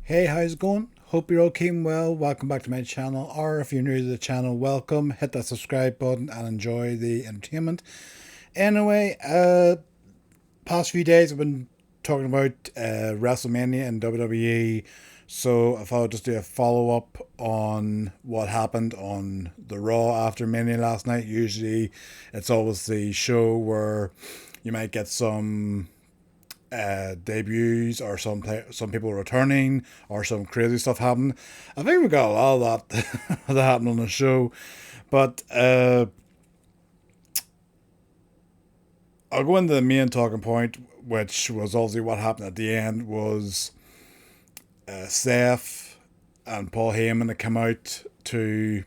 Hey, how's it going? Hope you're all keeping well. Welcome back to my channel, or if you're new to the channel, welcome. Hit that subscribe button and enjoy the entertainment. Anyway, past few days I've been talking about WrestleMania and WWE, so I thought I'd just do a follow up on what happened on the Raw after Mania last night. Usually, it's always the show where you might get some debuts or some people returning or some crazy stuff happening. I think we got a lot of that that happened on the show, but I'll go into the main talking point, which was obviously what happened at the end was Seth and Paul Heyman that come out to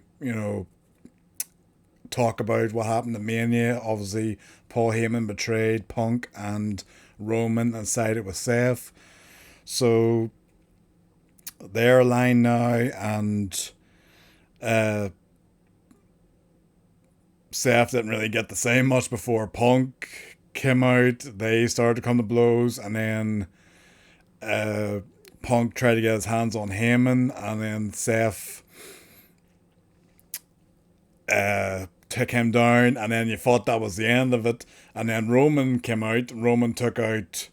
talk about what happened at Mania. Obviously, Paul Heyman betrayed Punk and Roman and sided with Seth. So they're aligned now, and uh, Seth didn't really get to say much before Punk came out. They started to come to blows, and then Punk tried to get his hands on Heyman, and then Seth took him down, and then you thought that was the end of it. And then Roman came out. Roman took out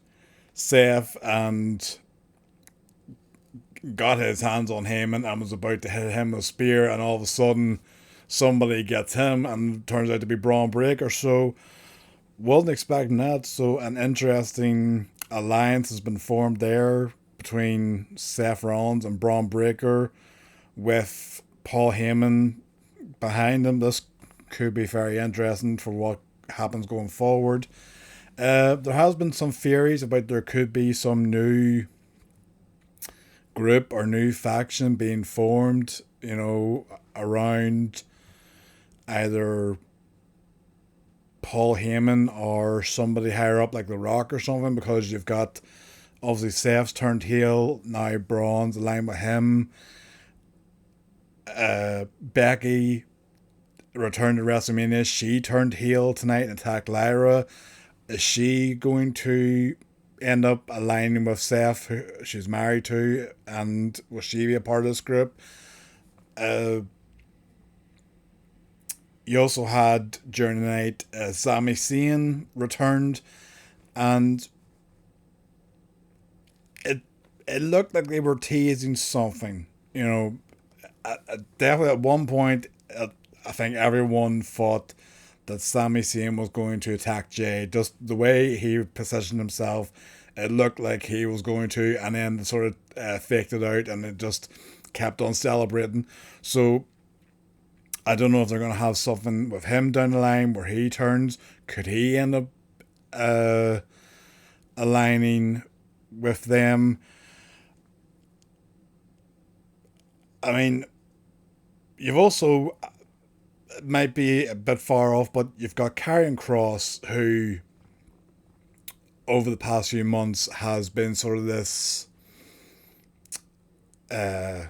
Seth and got his hands on Heyman and was about to hit him with a spear, and all of a sudden somebody gets him and it turns out to be Braun Breaker. So wasn't expecting that. So an interesting alliance has been formed there between Seth Rollins and Braun Breaker with Paul Heyman behind him. This could be very interesting for what happens going forward. There has been some theories about there could be some new group or new faction being formed, around either Paul Heyman or somebody higher up like The Rock or something, because you've got obviously Seth's turned heel, now Braun's aligned with him. Becky returned to WrestleMania. She turned heel tonight and attacked Lyra. Is she going to end up aligning with Seth, who she's married to, and will she be a part of this group? Uh, you also had during the night Sami Zayn returned, and it it looked like they were teasing something. Definitely at one point, I think everyone thought that Sami Zayn was going to attack Jay. Just the way he positioned himself, it looked like he was going to, and then sort of faked it out, and it just kept on celebrating. So I don't know if they're going to have something with him down the line where he turns. Could he end up uh, aligning with them? I mean, you've also, it might be a bit far off, but you've got Karrion Cross, who over the past few months has been sort of this uh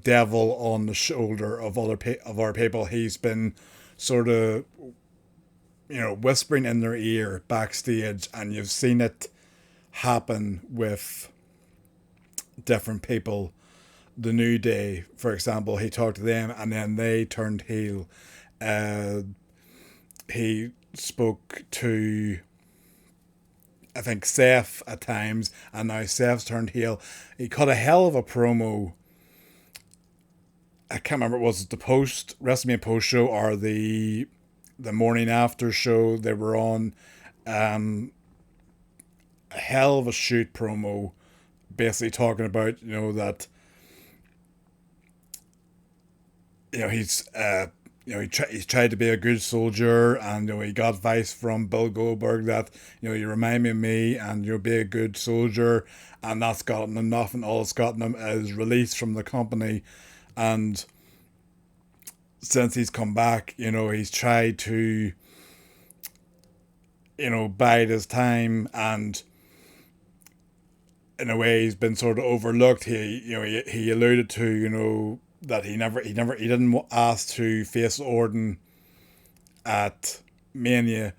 devil on the shoulder of of our people. He's been sort of whispering in their ear backstage, and you've seen it happen with different people. The New Day, for example, he talked to them and then they turned heel. uh he spoke to, I think, Seth at times, and now Seth's turned heel. He cut a hell of a promo. I can't remember, was it the post WrestleMania post show or the morning after show they were on. Um, a hell of a shoot promo, basically talking about that he's he's tried to be a good soldier, and he got advice from Bill Goldberg that you remind me of me, and you'll be a good soldier, and that's gotten him nothing. All it's gotten him is release from the company, and since he's come back, he's tried to bide his time, and in a way he's been sort of overlooked. He alluded to that he didn't ask to face Orton at Mania,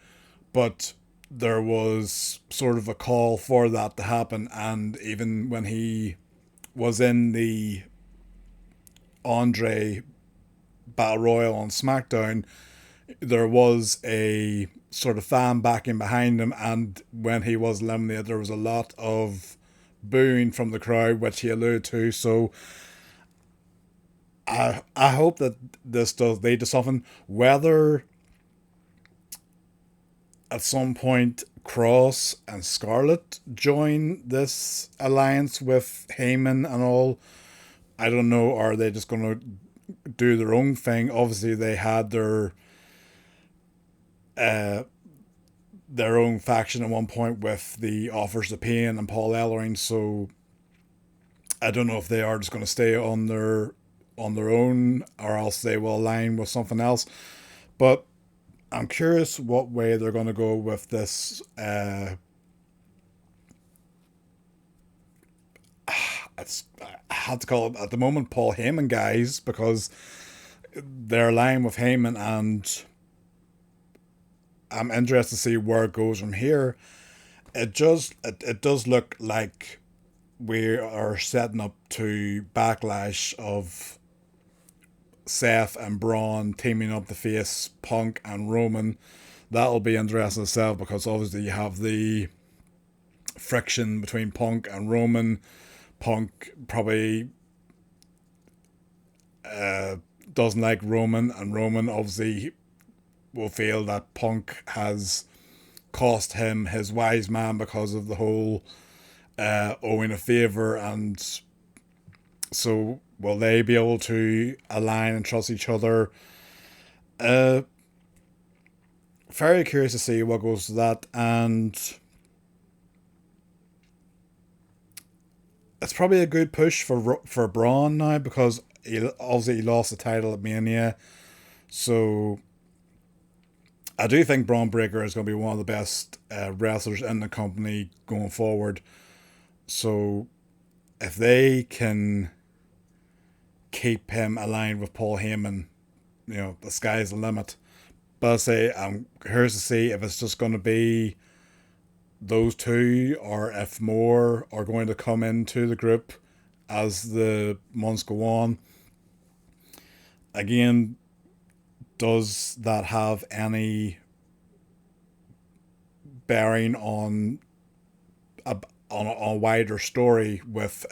but there was sort of a call for that to happen. And even when he was in the Andre Battle Royal on Smackdown, there was a sort of fan backing behind him, and when he was eliminated, there was a lot of booing from the crowd, which he alluded to. So I hope that this does lead to something. Whether at some point Cross and Scarlett join this alliance with Heyman and all, I don't know. Are they just going to do their own thing? Obviously, they had uh, their own faction at one point with the Offers of Pain and Paul Ellering, so I don't know if they are just going to stay on their own, or else they will align with something else. But I'm curious what way they're going to go with this. I had to call it at the moment Paul Heyman guys, because they're aligned with Heyman, and I'm interested to see where it goes from here. It does look like we are setting up to backlash of Seth and Braun teaming up to face Punk and Roman. That'll be interesting itself, because obviously you have the friction between Punk and Roman. Punk probably doesn't like Roman, and Roman obviously will feel that Punk has cost him his wise man because of the whole owing a favour. And so will they be able to align and trust each other? Very curious to see what goes to that. And it's probably a good push for Braun now, because he lost the title at Mania. So I do think Braun Breaker is going to be one of the best wrestlers in the company going forward. So if they can keep him aligned with Paul Heyman, the sky's the limit. But I say, I'm curious to see if it's just going to be those two, or if more are going to come into the group as the months go on. Again, does that have any bearing on a wider story with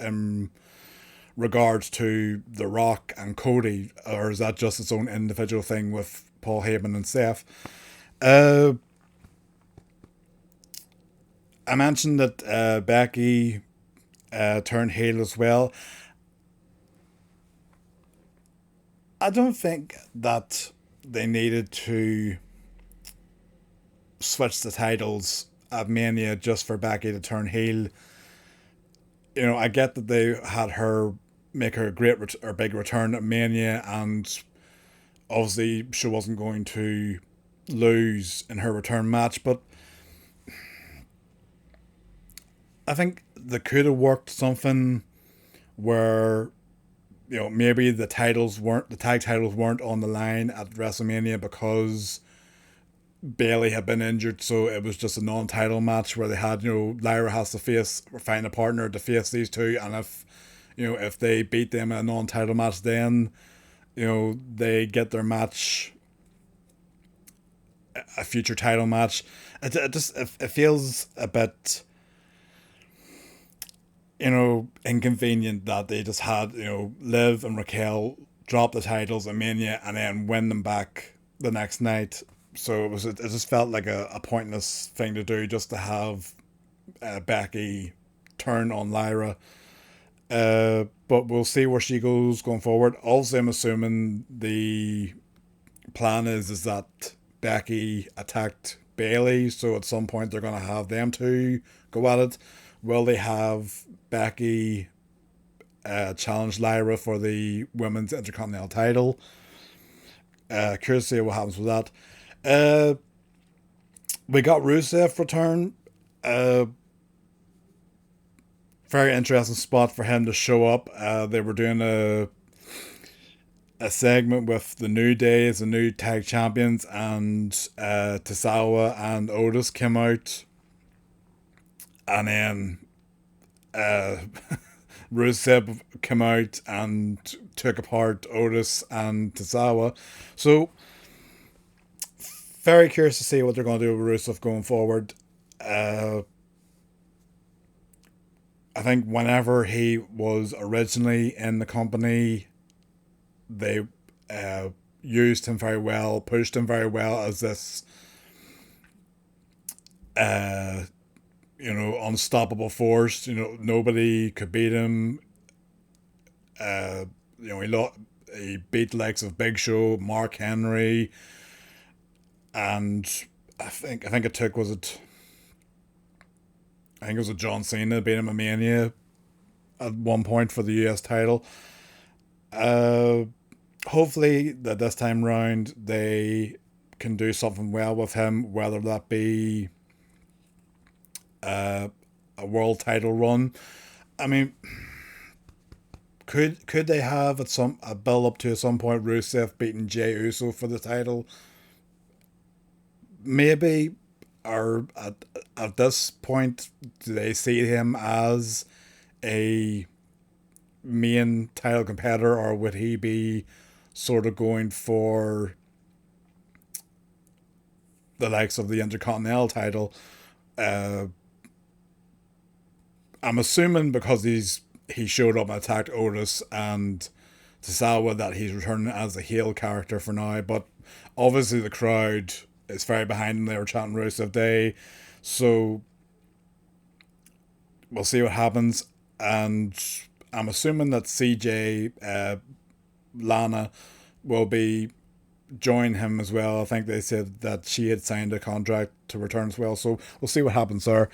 regards to The Rock and Cody, or is that just its own individual thing with Paul Heyman and Seth? I mentioned that Becky turned heel as well. I don't think that they needed to switch the titles at Mania just for Becky to turn heel. I get that they had her make her big return at Mania, and obviously she wasn't going to lose in her return match, but I think they could have worked something where maybe the tag titles weren't on the line at WrestleMania because Bailey had been injured, so it was just a non-title match where they had Lyra has to find a partner to face these two, and if they beat them in a non-title match, then they get their match, a future title match. It feels a bit inconvenient that they just had Liv and Raquel drop the titles in Mania and then win them back the next night. So it just felt like a pointless thing to do, just to have Becky turn on Lyra. But we'll see where she goes going forward. Also, I'm assuming the plan is that Becky attacked Bailey, so at some point they're going to have them two go at it. Will they have Becky challenge Lyra for the Women's Intercontinental title? Curious to see what happens with that. We got Rusev return. Very interesting spot for him to show up. They were doing a segment with the New Day as the new tag champions, and Tozawa and Otis came out, and then Rusev came out and took apart Otis and Tozawa. So very curious to see what they're going to do with Rusev going forward. Uh, I think whenever he was originally in the company, they uh, used him very well, pushed him very well as this, uh, unstoppable force. Nobody could beat him. Uh, he beat the likes of Big Show, Mark Henry, and I think it took I think it was a John Cena beat him at Mania at one point for the US title. Uh, Hopefully that this time round they can do something well with him, whether that be uh, a world title run. I mean, could they have a build up to at some point Rusev beating Jey Uso for the title? Maybe, or at this point, do they see him as a main title competitor, or would he be sort of going for the likes of the Intercontinental title? Uh, I'm assuming because he showed up and attacked Otis and Tozawa that he's returning as a heel character for now, but obviously the crowd is very behind him. They were chanting Rusev Day, so we'll see what happens. And I'm assuming that CJ Lana will be join him as well. I think they said that she had signed a contract to return as well, so we'll see what happens there.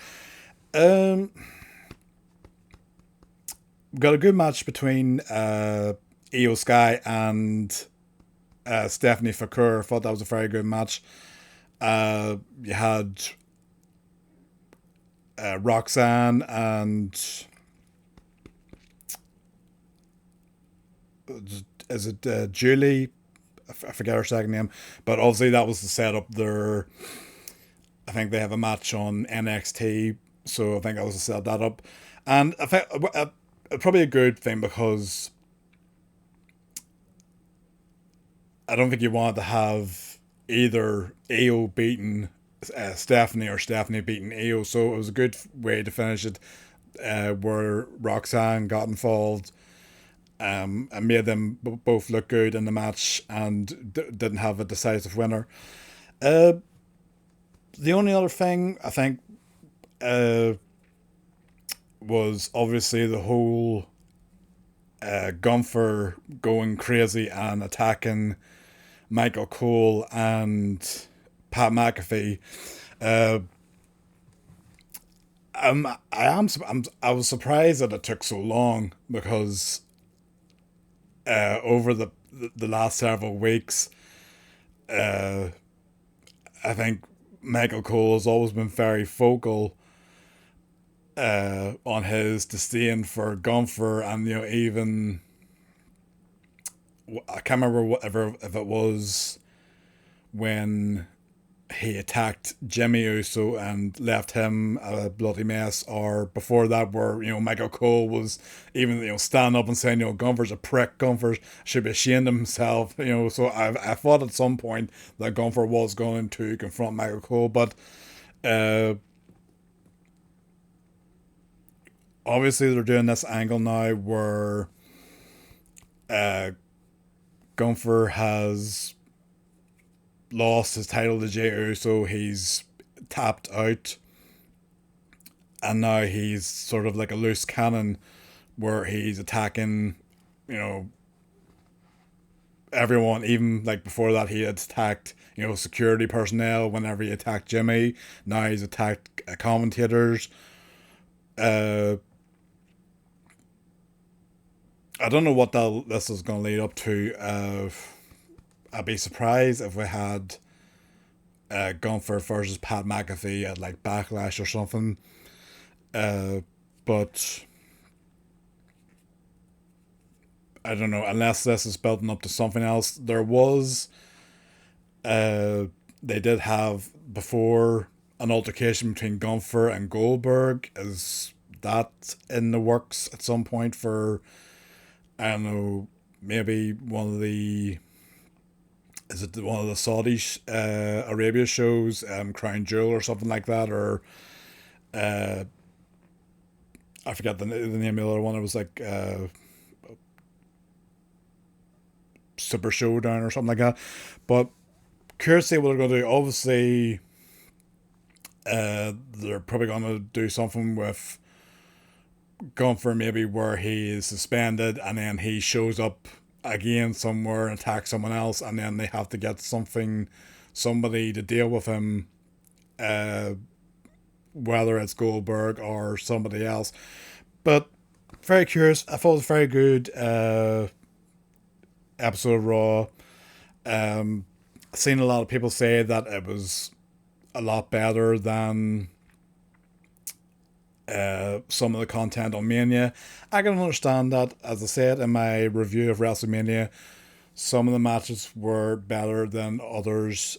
We've got a good match between Io Sky and Stephanie Fakur. I thought that was a very good match. You had Roxanne and is it Julie? I forget her second name, but obviously that was the setup. I think they have a match on NXT, so I think I was to set that up, and I think probably a good thing because I don't think you want to have either Io beating Stephanie or Stephanie beating Io, so it was a good way to finish it, where Roxanne got involved. And made them both look good in the match and didn't have a decisive winner. The only other thing I think was obviously the whole Gunther going crazy and attacking Michael Cole and Pat McAfee. I was surprised that it took so long because over the last several weeks, I think Michael Cole has always been very vocal on his disdain for Gunther, and even I can't remember whatever if it was when he attacked Jimmy Uso and left him a bloody mess, or before that where Michael Cole was even standing up and saying Gunther's a prick, Gunther should be ashamed of himself, so I thought at some point that Gunther was going to confront Michael Cole, but obviously they're doing this angle now where Gunther has lost his title to Jey Uso. He's tapped out, and now he's sort of like a loose cannon where he's attacking, everyone. Even like before that, he had attacked, security personnel whenever he attacked Jimmy. Now he's attacked commentators. I don't know what this is going to lead up to. I'd be surprised if we had Gunther versus Pat McAfee at like Backlash or something. But I don't know, unless this is building up to something else. They did have before an altercation between Gunther and Goldberg, as that in the works at some point for, I don't know, maybe one of the, is it one of the Saudi Arabia shows, Crown Jewel or something like that, or uh, I forget the name of the other one. It was like Super Showdown or something like that. But curious to see what they're going to do. Obviously, they're probably going to do something with Gunther, maybe where he is suspended and then he shows up again somewhere and attacks someone else, and then they have to get somebody to deal with him, uh, whether it's Goldberg or somebody else. But very curious. I thought it was a very good episode of Raw. I've seen a lot of people say that it was a lot better than some of the content on Mania. I can understand that. As I said in my review of WrestleMania, some of the matches were better than others.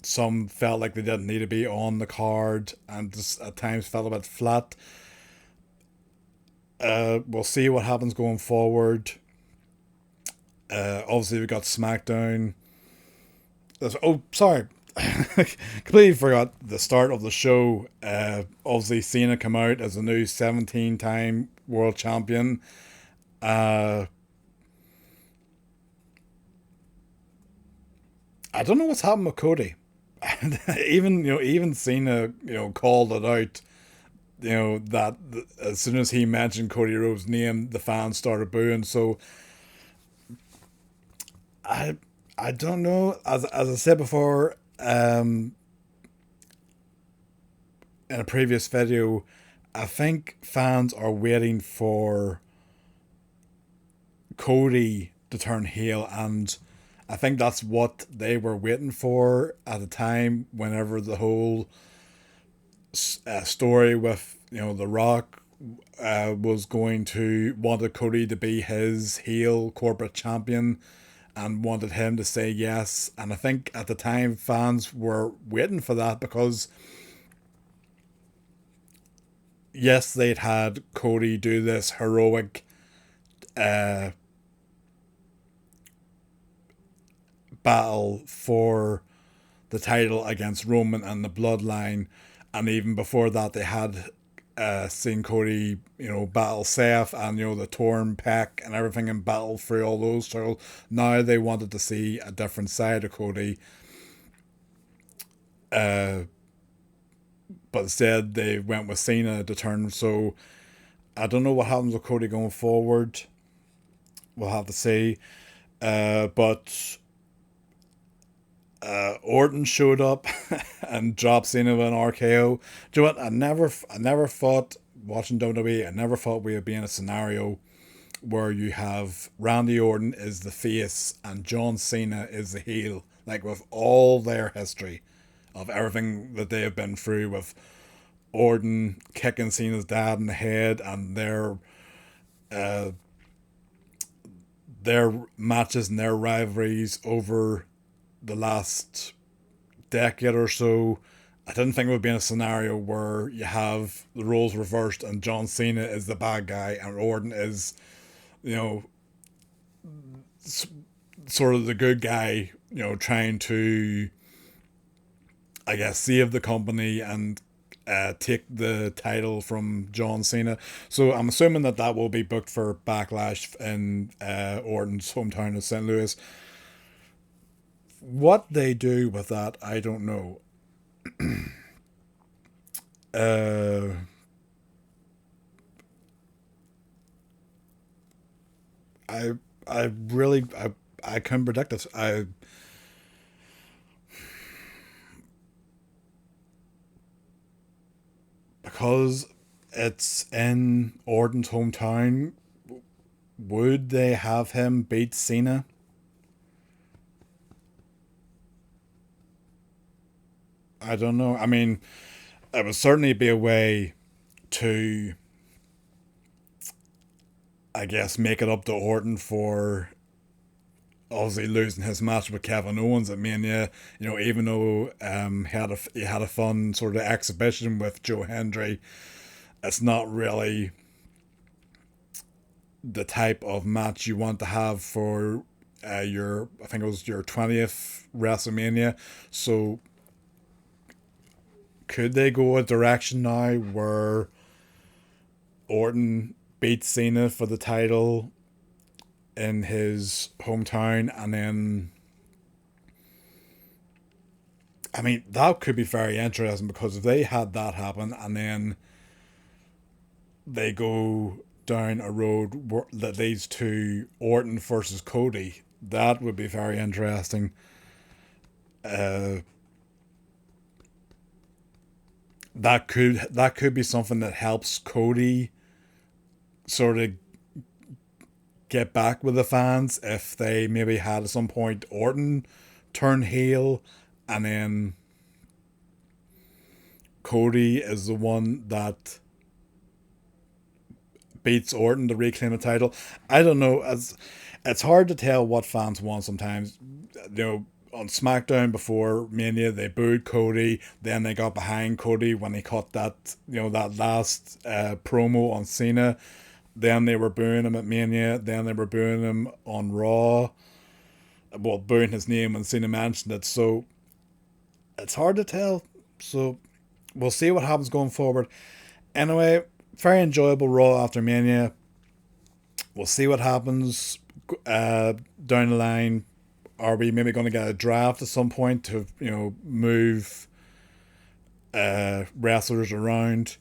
Some felt like they didn't need to be on the card and just at times felt a bit flat. We'll see what happens going forward. Obviously, we got SmackDown. Oh, sorry. Completely forgot the start of the show. Obviously, Cena come out as a new 17-time world champion. I don't know what's happened with Cody. Even Cena called it out. That as soon as he mentioned Cody Rhodes' name, the fans started booing. So I don't know. As I said before, in a previous video, I think fans are waiting for Cody to turn heel, and I think that's what they were waiting for at the time. Whenever the whole story with The Rock was going to wanted Cody to be his heel corporate champion and wanted him to say yes. And I think at the time fans were waiting for that because yes, they'd had Cody do this heroic battle for the title against Roman and the Bloodline, and even before that they had seen Cody, battle Seth and the torn pec and everything, and battle through all those. So now they wanted to see a different side of Cody. But instead they went with Cena to turn. So I don't know what happens with Cody going forward. We'll have to see. But Orton showed up and dropped Cena with an RKO. Do you know what? I never thought, watching WWE, I never thought we would be in a scenario where you have Randy Orton is the face and John Cena is the heel. Like, with all their history of everything that they have been through, with Orton kicking Cena's dad in the head, and their matches and their rivalries over the last decade or so. I didn't think it would be in a scenario where you have the roles reversed and John Cena is the bad guy and Orton is, sort of the good guy, trying to, I guess, save the company and take the title from John Cena. So I'm assuming that will be booked for Backlash in Orton's hometown of St. Louis. What they do with that, I don't know. I really I couldn't predict this. Because it's in Orton's hometown, would they have him beat Cena? I don't know. I mean, it would certainly be a way to, I guess, make it up to Orton for obviously losing his match with Kevin Owens at Mania. Even though he had a fun sort of exhibition with Joe Hendry, it's not really the type of match you want to have for your, I think it was your 20th WrestleMania. So could they go a direction now where Orton beats Cena for the title in his hometown, and then, I mean, that could be very interesting, because if they had that happen and then they go down a road that leads to Orton versus Cody, that would be very interesting. Uh, that could be something that helps Cody sort of get back with the fans, if they maybe had at some point Orton turn heel, and then Cody is the one that beats Orton to reclaim the title. I don't know. It's hard to tell what fans want sometimes. You know, on Smackdown before Mania, they booed Cody. Then they got behind Cody when he cut that, that last promo on Cena. Then they were booing him at Mania. Then they were booing him on Raw. Well, booing his name when Cena mentioned it. So it's hard to tell. So we'll see what happens going forward. Anyway, very enjoyable Raw after Mania. We'll see what happens down the line. Are we maybe going to get a draft at some point to, move wrestlers around?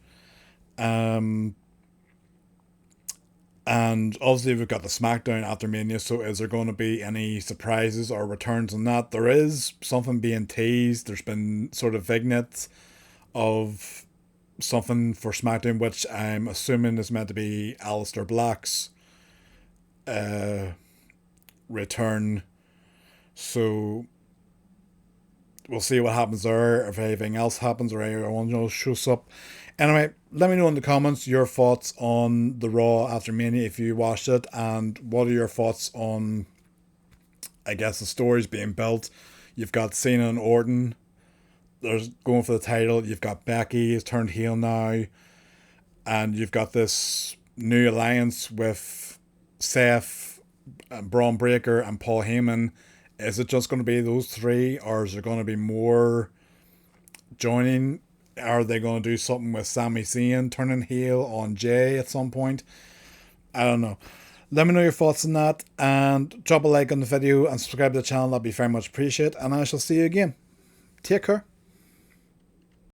And obviously we've got the Smackdown after Mania, so is there going to be any surprises or returns on that? There is something being teased. There's been sort of vignettes of something for Smackdown, which I'm assuming is meant to be Aleister Black's return. So we'll see what happens there, if anything else happens or anyone else shows up. Anyway, let me know in the comments your thoughts on the Raw after Mania if you watched it, and what are your thoughts on, I guess, the stories being built. You've got Cena and Orton, they're going for the title. You've got Becky is turned heel now, and you've got this new alliance with Seth, and Braun Breaker, and Paul Heyman. Is it just going to be those three, or is there going to be more joining? Are they going to do something with Sami Zayn turning heel on Jay at some point? I don't know. Let me know your thoughts on that, and drop a like on the video and subscribe to the channel. That'd be very much appreciated, and I shall see you again. Take care.